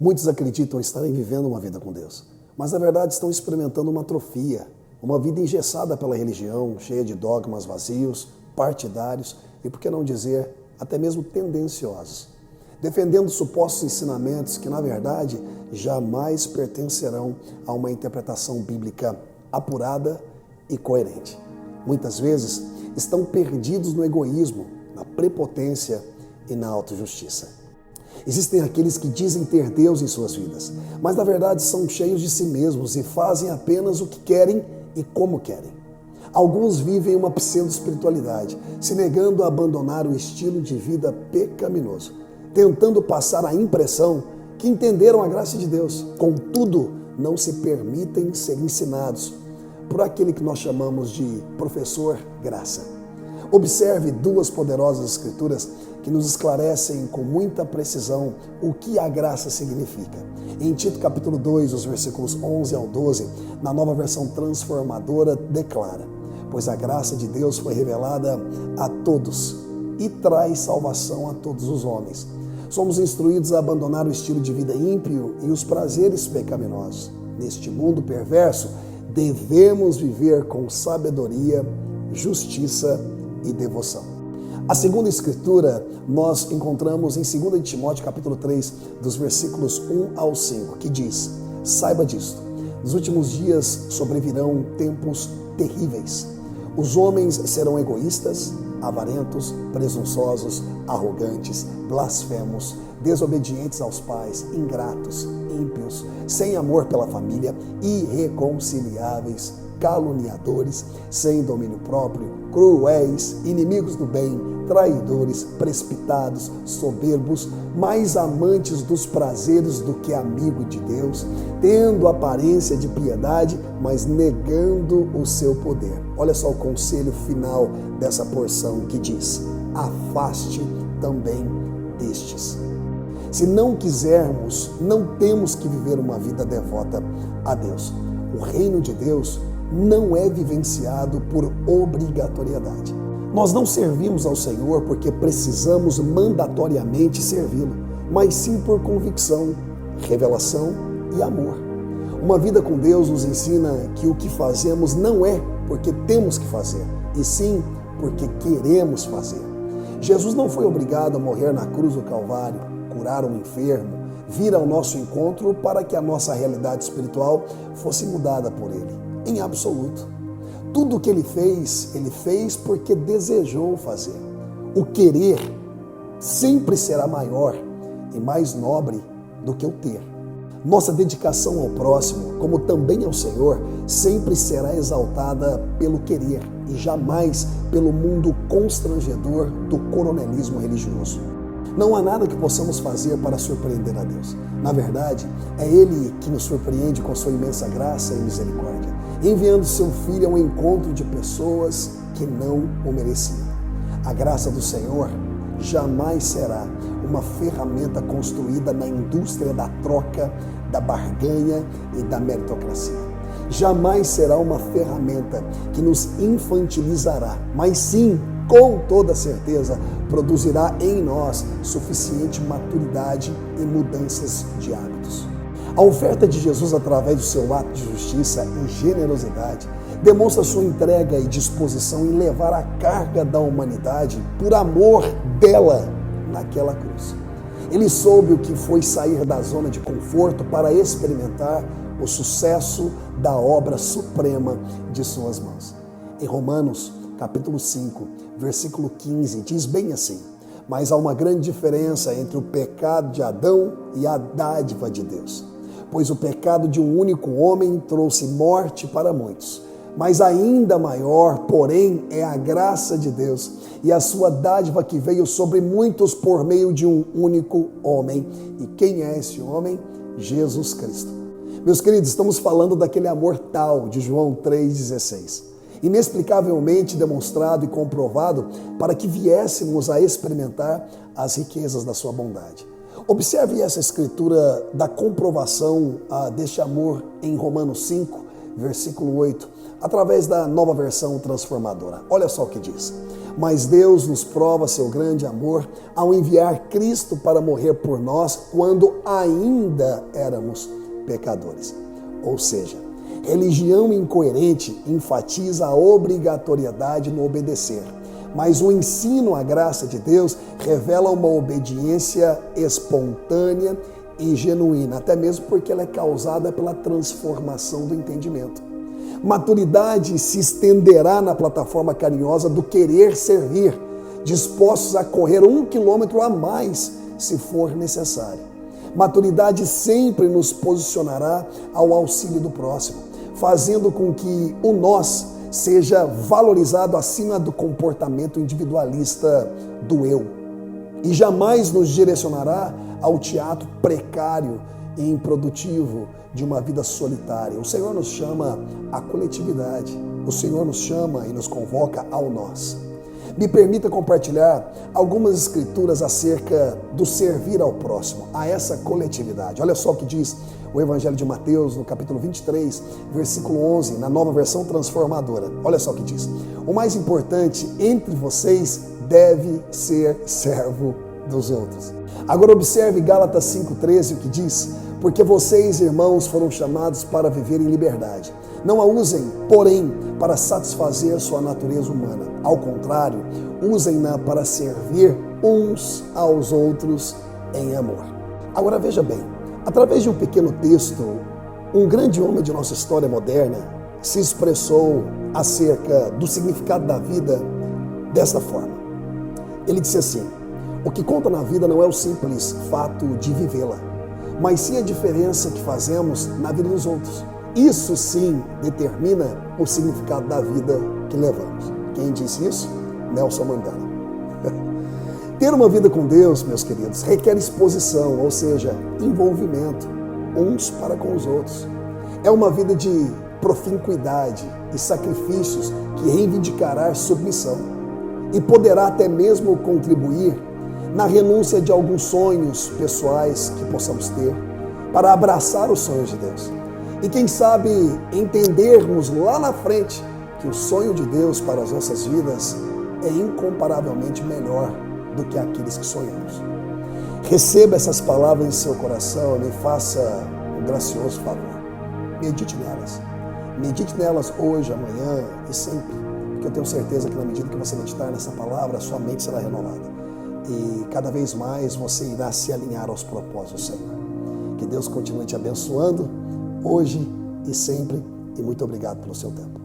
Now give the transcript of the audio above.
Muitos acreditam estarem vivendo uma vida com Deus, mas na verdade estão experimentando uma atrofia, uma vida engessada pela religião, cheia de dogmas vazios, partidários e, por que não dizer, até mesmo tendenciosos, defendendo supostos ensinamentos que, na verdade, jamais pertencerão a uma interpretação bíblica apurada e coerente. Muitas vezes estão perdidos no egoísmo, na prepotência e na autojustiça. Existem aqueles que dizem ter Deus em suas vidas, mas na verdade são cheios de si mesmos e fazem apenas o que querem e como querem. Alguns vivem uma pseudo-espiritualidade, se negando a abandonar o estilo de vida pecaminoso, tentando passar a impressão que entenderam a graça de Deus. Contudo, não se permitem ser ensinados por aquele que nós chamamos de professor graça. Observe duas poderosas escrituras que nos esclarecem com muita precisão o que a graça significa. Em Tito capítulo 2, os versículos 11 ao 12, na nova versão transformadora, declara: pois a graça de Deus foi revelada a todos e traz salvação a todos os homens. Somos instruídos a abandonar o estilo de vida ímpio e os prazeres pecaminosos. Neste mundo perverso, devemos viver com sabedoria, justiça e devoção. A segunda escritura nós encontramos em 2 Timóteo capítulo 3, dos versículos 1 ao 5, que diz: saiba disto, nos últimos dias sobrevirão tempos terríveis. Os homens serão egoístas, avarentos, presunçosos, arrogantes, blasfemos, desobedientes aos pais, ingratos, ímpios, sem amor pela família, irreconciliáveis, caluniadores, sem domínio próprio, cruéis, inimigos do bem, traidores, precipitados, soberbos, mais amantes dos prazeres do que amigo de Deus, tendo aparência de piedade, mas negando o seu poder. Olha só o conselho final dessa porção que diz: afaste também destes. Se não quisermos, não temos que viver uma vida devota a Deus. O reino de Deus não é vivenciado por obrigatoriedade. Nós não servimos ao Senhor porque precisamos mandatoriamente servi-lo, mas sim por convicção, revelação e amor. Uma vida com Deus nos ensina que o que fazemos não é porque temos que fazer, e sim porque queremos fazer. Jesus não foi obrigado a morrer na cruz do Calvário, curar um enfermo, vir ao nosso encontro para que a nossa realidade espiritual fosse mudada por Ele, em absoluto. Tudo o que Ele fez porque desejou fazer. O querer sempre será maior e mais nobre do que o ter. Nossa dedicação ao próximo, como também ao Senhor, sempre será exaltada pelo querer e jamais pelo mundo constrangedor do coronelismo religioso. Não há nada que possamos fazer para surpreender a Deus. Na verdade, é Ele que nos surpreende com sua imensa graça e misericórdia, enviando seu Filho ao encontro de pessoas que não o mereciam. A graça do Senhor jamais será uma ferramenta construída na indústria da troca, da barganha e da meritocracia. Jamais será uma ferramenta que nos infantilizará, mas sim, com toda certeza, produzirá em nós suficiente maturidade e mudanças de hábitos. A oferta de Jesus através do seu ato de justiça e generosidade demonstra sua entrega e disposição em levar a carga da humanidade por amor dela naquela cruz. Ele soube o que foi sair da zona de conforto para experimentar o sucesso da obra suprema de suas mãos. Em Romanos, capítulo 5, versículo 15, diz bem assim: mas há uma grande diferença entre o pecado de Adão e a dádiva de Deus. Pois o pecado de um único homem trouxe morte para muitos. Mas ainda maior, porém, é a graça de Deus e a sua dádiva que veio sobre muitos por meio de um único homem. E quem é esse homem? Jesus Cristo. Meus queridos, estamos falando daquele amor tal de João 3,16. Inexplicavelmente demonstrado e comprovado para que viéssemos a experimentar as riquezas da sua bondade. Observe essa escritura da comprovação deste amor em Romanos 5, versículo 8, através da nova versão transformadora. Olha só o que diz: Mas Deus nos prova seu grande amor ao enviar Cristo para morrer por nós quando ainda éramos pecadores. Ou seja, religião incoerente enfatiza a obrigatoriedade no obedecer, mas o ensino à graça de Deus revela uma obediência espontânea e genuína, até mesmo porque ela é causada pela transformação do entendimento. Maturidade se estenderá na plataforma carinhosa do querer servir, dispostos a correr 1 quilômetro a mais se for necessário. Maturidade sempre nos posicionará ao auxílio do próximo, fazendo com que o nós seja valorizado acima do comportamento individualista do eu. E jamais nos direcionará ao teatro precário e improdutivo de uma vida solitária. O Senhor nos chama à coletividade. O Senhor nos chama e nos convoca ao nós. Me permita compartilhar algumas escrituras acerca do servir ao próximo, a essa coletividade. Olha só o que diz o Evangelho de Mateus, no capítulo 23, versículo 11, na Nova Versão Transformadora. Olha só o que diz. O mais importante entre vocês deve ser servo dos outros. Agora observe Gálatas 5,13, o que diz: porque vocês, irmãos, foram chamados para viver em liberdade. Não a usem, porém, para satisfazer sua natureza humana. Ao contrário, usem-na para servir uns aos outros em amor. Agora veja bem, através de um pequeno texto, um grande homem de nossa história moderna se expressou acerca do significado da vida desta forma. Ele disse assim: o que conta na vida não é o simples fato de vivê-la, mas sim a diferença que fazemos na vida dos outros. Isso sim determina o significado da vida que levamos. Quem disse isso? Nelson Mandela. Ter uma vida com Deus, meus queridos, requer exposição, ou seja, envolvimento, uns para com os outros. É uma vida de profincuidade e sacrifícios que reivindicará submissão e poderá até mesmo contribuir na renúncia de alguns sonhos pessoais que possamos ter para abraçar os sonhos de Deus. E quem sabe entendermos lá na frente que o sonho de Deus para as nossas vidas é incomparavelmente melhor do que aqueles que sonhamos. Receba essas palavras em seu coração e me faça um gracioso favor. Medite nelas. Medite nelas hoje, amanhã e sempre, porque eu tenho certeza que na medida que você meditar nessa palavra, a sua mente será renovada. E cada vez mais você irá se alinhar aos propósitos do Senhor. Que Deus continue te abençoando hoje e sempre. E muito obrigado pelo seu tempo.